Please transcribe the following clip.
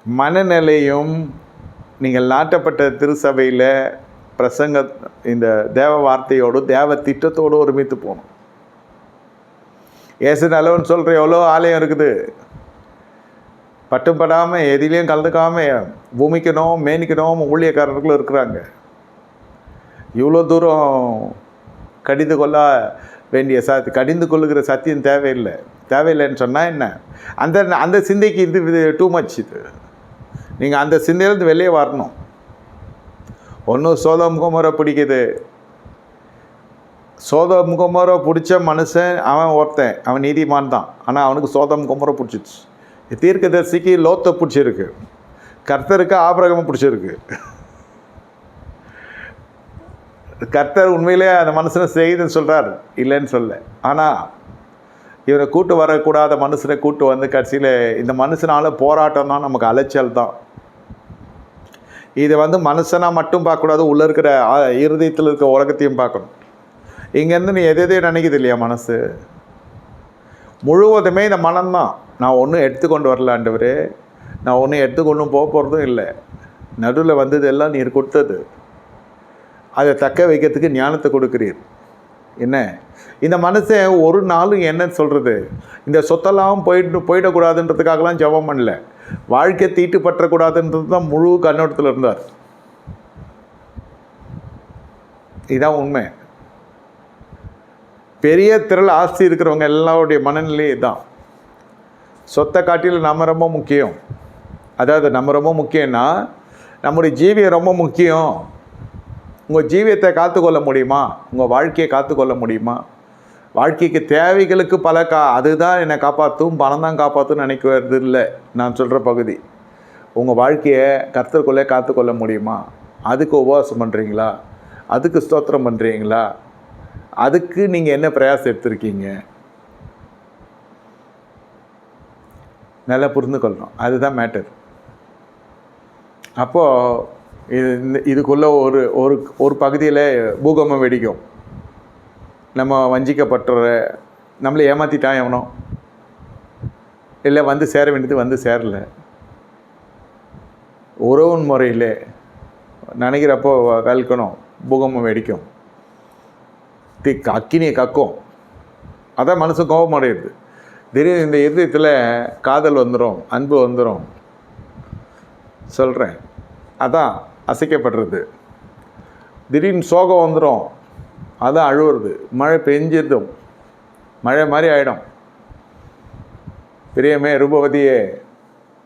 மனநிலையும் நீங்கள் நாட்டப்பட்ட திருச்சபையில் பிரசங்க இந்த தேவ வார்த்தையோடு தேவ திட்டத்தோடு ஒருமித்து போகணும். ஏசு நல்லவன் சொல்கிற எவ்வளோ ஆலயம் இருக்குது, பட்டும் படாமல் எதிலையும் கலந்துக்காமல் பூமிக்கணும் மேனிக்கணும் ஊழியக்காரர்களும் இருக்கிறாங்க. இவ்வளோ தூரம் கடிந்து கொள்ள வேண்டிய கடிந்து கொள்ளுகிற சத்தியம் தேவையில்லைன்னு சொன்னால் என்ன? அந்த சிந்தைக்கு இது டூ மச். இது நீங்கள் அந்த சிந்தையிலேருந்து வெளியே வரணும். ஒன்றும் சோதோம் கொமோரா பிடிக்குது. சோதோம் கொமோரா பிடிச்ச மனுஷன் அவன் நீதிமான் தான். ஆனால் அவனுக்கு சோதோம் கொமோரா பிடிச்சிச்சு. தீர்க்கதரிசிக்கு லோத்தை பிடிச்சிருக்கு, கர்த்தருக்கு ஆபிரகாமை பிடிச்சிருக்கு. கர்த்தர் உண்மையிலே அந்த மனுஷனை செய்துன்னு சொல்கிறார், இல்லைன்னு சொல்ல. ஆனால் இவரை கூட்டு வரக்கூடாத மனுஷனை கூட்டு வந்து கடைசியில் இந்த மனுஷனால் போராட்டம் தான், நமக்கு அலைச்சல் தான். இதை மனுஷனாக மட்டும் பார்க்கக்கூடாது, உள்ளே இருக்கிற இருதயத்தில் இருக்கிற உலகத்தையும் பார்க்கணும். இங்கேருந்து நீ எதையும் நினைக்குது இல்லையா மனசு முழுவதுமே இந்த மனம்தான். நான் ஒன்றும் எடுத்துக்கொண்டு வரல ஆண்டவரே, நான் ஒன்றும் எடுத்துக்கொண்டும் போகிறதும் இல்லை. நடுவில் வந்தது எல்லாம் நீர் கொடுத்தது. அதை தக்க வைக்கிறதுக்கு ஞானத்தை கொடுக்குறீர். என்ன இந்த மனுஷன் ஒரு நாளும் என்ன சொல்கிறது, இந்த சொத்தெல்லாம் போயிடக்கூடாதுன்றதுக்காகலாம் ஜெபம் பண்ணல. வாழ்க்கை தீட்டு பற்றக்கூடாதுன்றது தான் முழு கண்ணோட்டத்தில் இருந்தார். இதுதான் உண்மை. பெரிய திரள் ஆஸ்தி இருக்கிறவங்க எல்லாருடைய மனநிலையே தான். சொத்தை காட்டில் நம்ம ரொம்ப முக்கியம். அதாவது நம்ம ரொம்ப முக்கியம்னா நம்முடைய ஜீவியம் ரொம்ப முக்கியம். உங்கள் ஜீவியத்தை காத்துக்கொள்ள முடியுமா? உங்கள் வாழ்க்கையை காத்துக்கொள்ள முடியுமா? வாழ்க்கைக்கு தேவைகளுக்கு அதுதான் என்னை காப்பாற்றும், பணம் தான் காப்பாற்றுன்னு நினைக்கிறது இல்லை நான் சொல்கிற பகுதி. உங்கள் வாழ்க்கையை கர்த்தருக்குள்ளே காத்துக்கொள்ள முடியுமா? அதுக்கு உபவாசம் பண்ணுறீங்களா? அதுக்கு ஸ்தோத்திரம் பண்ணுறீங்களா? அதுக்கு நீங்கள் என்ன பிரயாசம் எடுத்திருக்கீங்க? நல்லா புரிந்து கொள்ளணும். அதுதான் மேட்டர். அப்போது இதுக்குள்ளே ஒரு பகுதியில் பூகம்பம் வெடிக்கும். நம்ம வஞ்சிக்கப்பட்டுற, நம்மளை ஏமாற்றிட்டான் எவனோ, இல்லை சேர வேண்டியது சேரலை. உறவு முறையில் நினைக்கிறப்போ கல்கணும், பூகம்பம் வெடிக்கும், அக்கினியை கக்கும். அதான் மனசு கோபம் அடையுது. திடீர்னு இந்த இதயத்தில் காதல் வந்துடும், அன்பு வந்துடும். சொல்கிறேன், அதான் அசைக்கப்படுறது. திடீர்னு சோகம் வந்துடும், அதான் அழுவுறது. மழை பெஞ்சிடும், மழை மாதிரி ஆகிடும். பிரியமே ரூபவதியே